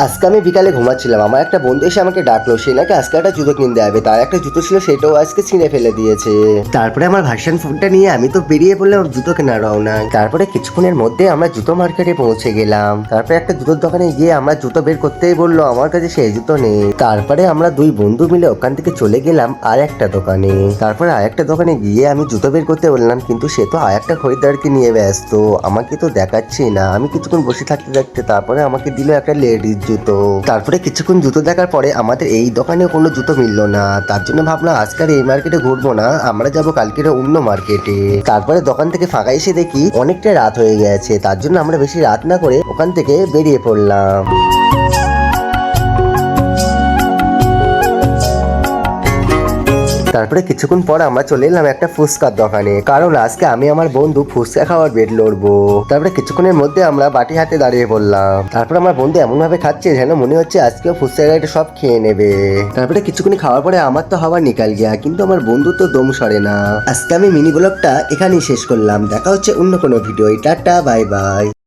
আজকে আমি বিকালে ঘুমাচ্ছিলাম, আমার একটা বন্ধু এসে আমাকে ডাকলো, সে নাকি আজকে একটা জুতো কিনতে যাবে। তার একটা জুতো ছিল, সেটাও আজকে ছিঁড়ে ফেলে দিয়েছে। তারপরে আমার ভার্সন ফোনটা নিয়ে আমি তো বেরিয়ে পড়লাম জুতো কেনার রওনা। তারপরে কিছুক্ষণের মধ্যে আমরা জুতো মার্কেটে পৌঁছে গেলাম। তারপরে একটা জুতোর দোকানে গিয়ে আমরা জুতো বের করতেই বললো আমার কাছে সেই জুতো নেই। তারপরে আমরা দুই বন্ধু মিলে ওখান থেকে চলে গেলাম আর একটা দোকানে। তারপরে আর একটা দোকানে গিয়ে আমি জুতো বের করতে বললাম, কিন্তু সে তো আর একটা খরিদ্দারকে নিয়ে ব্যস্ত, আমাকে তো দেখাচ্ছি না। আমি কিছুক্ষণ বসে থাকতে থাকতে তারপরে আমাকে দিল একটা লেডিস জুতো। তারপরে কিছুক্ষণ জুতো দেখার পরে আমাদের এই দোকানে কোনো জুতো মিললো না। তার জন্য ভাবলাম আজকে আর এই মার্কেটে ঘুরবো না, আমরা যাবো কালকের অন্য মার্কেটে। তারপরে দোকান থেকে ফাঁকা এসে দেখি অনেকটা রাত হয়ে গেছে, তার জন্য আমরা বেশি রাত না করে ওখান থেকে বেরিয়ে পড়লাম। তারপরে কিছুক্ষণ পর আমরা চলে এলাম একটা ফুচকার দোকানে, কারণ আজকে আমি আমার বন্ধু ফুচকা খাওয়ার বেট লড়বো। তারপরে কিছুক্ষণের মধ্যে আমরা বাটি হাতে দাঁড়িয়ে পড়লাম। তারপরে আমার বন্ধু এমন ভাবে খাচ্ছে যেন মনে হচ্ছে আজকেও ফুচকা গাড়িটা সব খেয়ে নেবে। তারপরে কিছুক্ষণ খাওয়ার পরে আমার তো হাওয়া নিকাল গিয়া, কিন্তু আমার বন্ধু তো দম সরে না। আজকে আমি মিনি ব্লগটা এখানেই শেষ করলাম, দেখা হচ্ছে অন্য কোনো ভিডিও। Tata, bye bye.